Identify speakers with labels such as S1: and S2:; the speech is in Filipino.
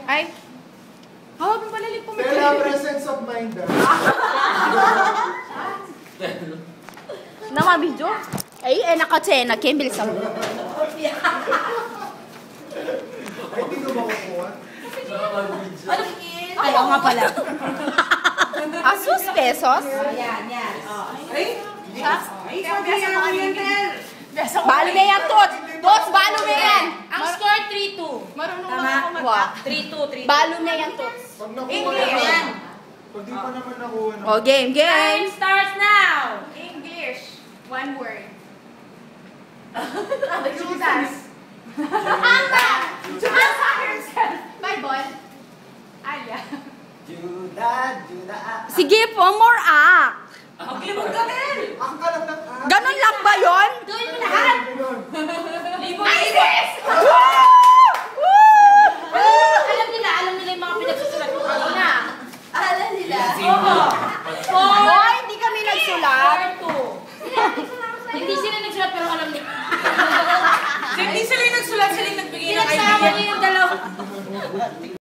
S1: Ay. Hawag mo palalig po.
S2: Stella, presence of mind.
S1: Nama video? Ay, nakatsena. Kembil sa mo.
S2: Ay, hindi ko makukuha.
S1: Ay, oo nga pala. Asus pesos?
S3: Yan. Ay,
S1: Balo na yan, Tots! Tots, balo na yan!
S4: Ang score 3-2.
S1: Marunong lang ako mag
S4: 3-2.
S1: Balo na yan, Tots.
S2: Pag nakuha
S4: English.
S2: naman. Pag di pa naman nakuha na.
S1: O, game.
S4: Time starts now.
S3: English. One word.
S4: Judas.
S3: Bible. Aya.
S1: Sige po, more act.
S4: Okay, magkatil.
S2: Ang kalat ng
S1: Ganon lang ba yun?
S4: Gawin mo lahat. Libo. Alam nila yung mga pinagsusulat ko kanina.
S3: Alam nila.
S4: Oo.
S1: Hoy, hindi kami nagsulat.
S4: 4-2. Hindi sila nagsulat pero alam nila.
S3: Hindi sila yung nagsulat, sila yung nagbigay ng
S4: Pinagsama niyo yung dalawa.